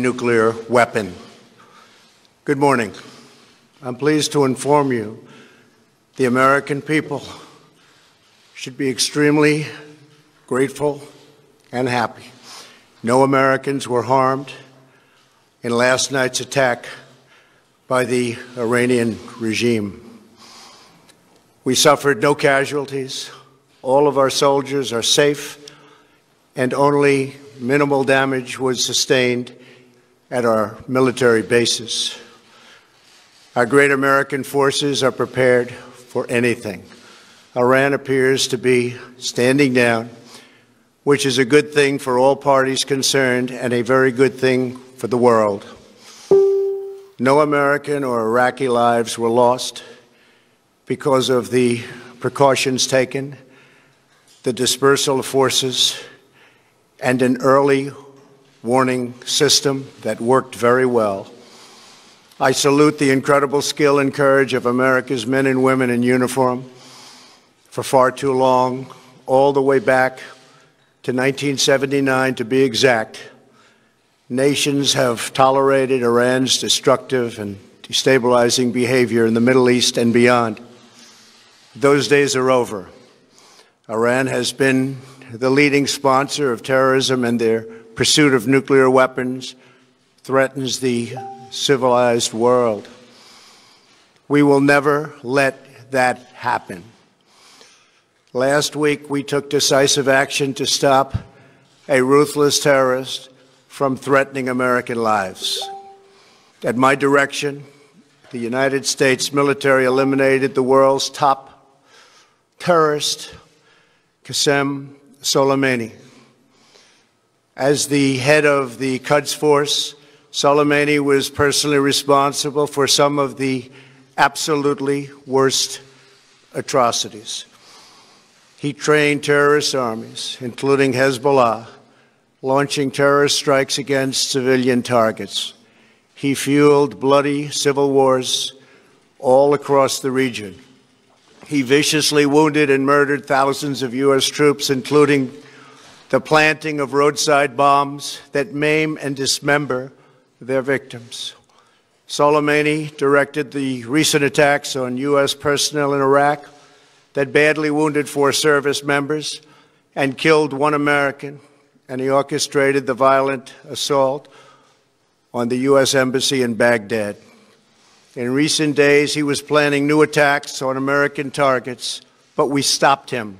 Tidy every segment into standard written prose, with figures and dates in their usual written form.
nuclear weapon. Good morning. I'm pleased to inform you the American people should be extremely grateful and happy. No Americans were harmed in last night's attack by the Iranian regime. We suffered no casualties. All of our soldiers are safe, and only minimal damage was sustained at our military bases. Our great American forces are prepared for anything. Iran appears to be standing down, which is a good thing for all parties concerned and a very good thing for the world. No American or Iraqi lives were lost because of the precautions taken, the dispersal of forces, and an early warning system that worked very well. I salute the incredible skill and courage of America's men and women in uniform. For far too long, all the way back to 1979 to be exact, nations have tolerated Iran's destructive and destabilizing behavior in the Middle East and beyond. Those days are over. Iran has been the leading sponsor of terrorism, and their pursuit of nuclear weapons threatens the civilized world. We will never let that happen. Last week, we took decisive action to stop a ruthless terrorist from threatening American lives. At my direction, the United States military eliminated the world's top terrorist, Qasem Soleimani. As the head of the Quds Force, Soleimani was personally responsible for some of the absolutely worst atrocities. He trained terrorist armies, including Hezbollah, launching terrorist strikes against civilian targets. He fueled bloody civil wars all across the region. He viciously wounded and murdered thousands of U.S. troops, including the planting of roadside bombs that maim and dismember their victims. Soleimani directed the recent attacks on U.S. personnel in Iraq that badly wounded 4 service members and killed 1 American, and he orchestrated the violent assault on the U.S. Embassy in Baghdad. In recent days, he was planning new attacks on American targets, but we stopped him.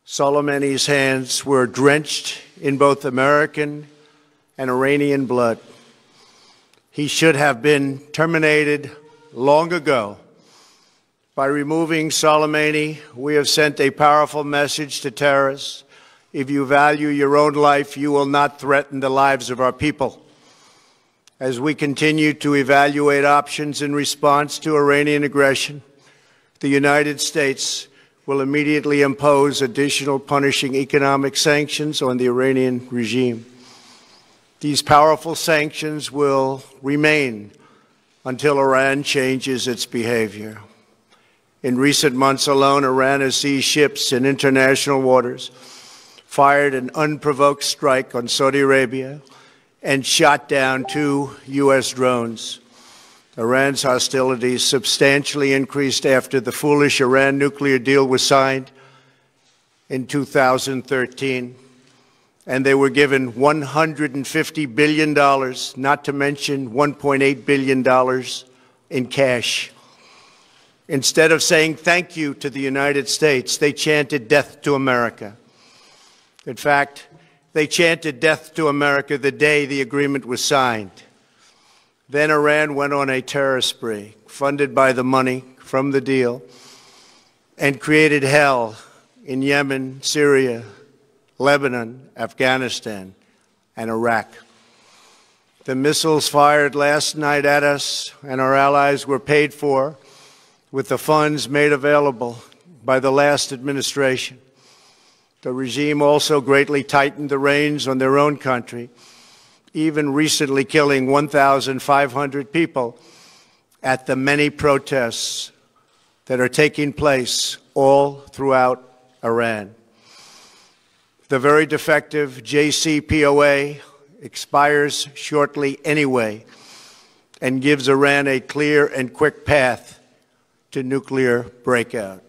Soleimani's hands were drenched in both American and Iranian blood. He should have been terminated long ago. By removing Soleimani, we have sent a powerful message to terrorists. If you value your own life, you will not threaten the lives of our people. As we continue to evaluate options in response to Iranian aggression, the United States will immediately impose additional punishing economic sanctions on the Iranian regime. These powerful sanctions will remain until Iran changes its behavior. In recent months alone, Iran has seized ships in international waters, fired an unprovoked strike on Saudi Arabia, and shot down 2 U.S. drones. Iran's hostilities substantially increased after the foolish Iran nuclear deal was signed in 2013, and they were given $150 billion, not to mention $1.8 billion in cash. Instead of saying thank you to the United States, they chanted death to America. In fact, they chanted death to America the day the agreement was signed. Then Iran went on a terror spree, funded by the money from the deal, and created hell in Yemen, Syria, Lebanon, Afghanistan, and Iraq. The missiles fired last night at us and our allies were paid for with the funds made available by the last administration. The regime also greatly tightened the reins on their own country, even recently killing 1,500 people at the many protests that are taking place all throughout Iran. The very defective JCPOA expires shortly anyway and gives Iran a clear and quick path to nuclear breakout.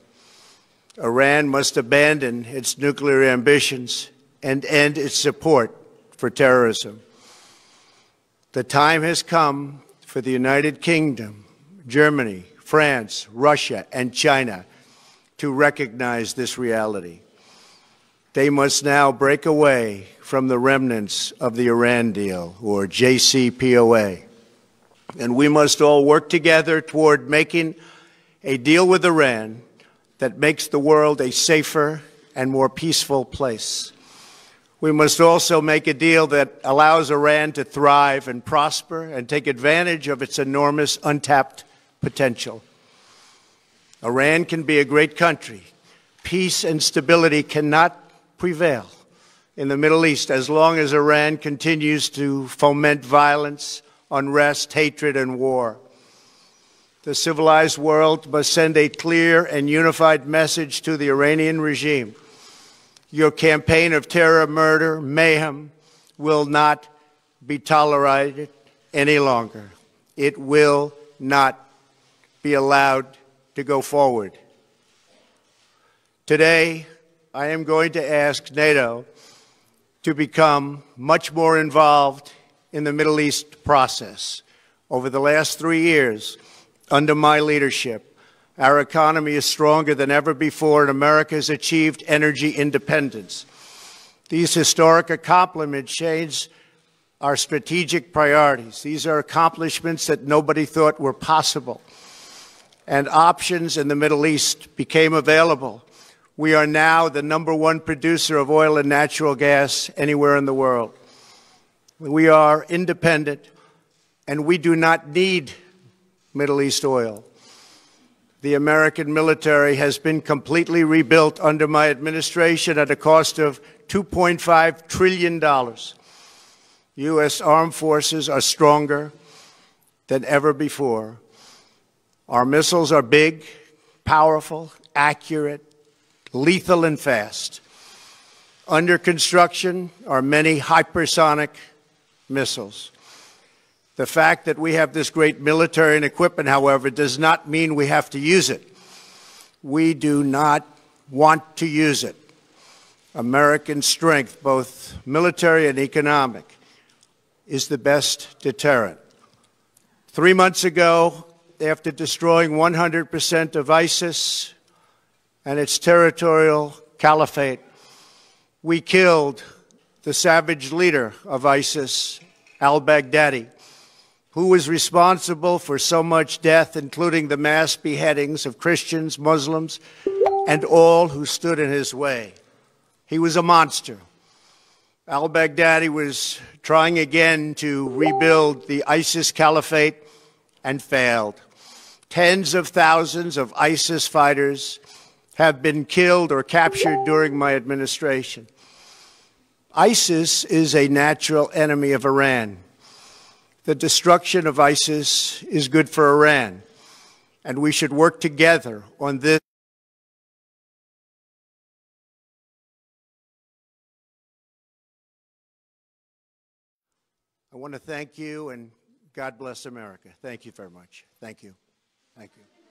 Iran must abandon its nuclear ambitions and end its support for terrorism. The time has come for the United Kingdom, Germany, France, Russia, and China to recognize this reality. They must now break away from the remnants of the Iran deal, or JCPOA. And we must all work together toward making a deal with Iran that makes the world a safer and more peaceful place. We must also make a deal that allows Iran to thrive and prosper and take advantage of its enormous untapped potential. Iran can be a great country. Peace and stability cannot prevail in the Middle East as long as Iran continues to foment violence, unrest, hatred, and war. The civilized world must send a clear and unified message to the Iranian regime. Your campaign of terror, murder, mayhem will not be tolerated any longer. It will not be allowed to go forward. Today, I am going to ask NATO to become much more involved in the Middle East process. Over the last 3 years, under my leadership, our economy is stronger than ever before, and America has achieved energy independence. These historic accomplishments change our strategic priorities. These are accomplishments that nobody thought were possible. And options in the Middle East became available. We are now the #1 producer of oil and natural gas anywhere in the world. We are independent, and we do not need Middle East oil. The American military has been completely rebuilt under my administration at a cost of $2.5 trillion. U.S. armed forces are stronger than ever before. Our missiles are big, powerful, accurate, lethal, and fast. Under construction are many hypersonic missiles. The fact that we have this great military and equipment, however, does not mean we have to use it. We do not want to use it. American strength, both military and economic, is the best deterrent. 3 months ago, after destroying 100% of ISIS and its territorial caliphate, we killed the savage leader of ISIS, al-Baghdadi, who was responsible for so much death, including the mass beheadings of Christians, Muslims, and all who stood in his way. He was a monster. Al-Baghdadi was trying again to rebuild the ISIS caliphate and failed. Tens of thousands of ISIS fighters have been killed or captured during my administration. ISIS is a natural enemy of Iran. The destruction of ISIS is good for Iran, and we should work together on this. I want to thank you, and God bless America. Thank you very much. Thank you. Thank you.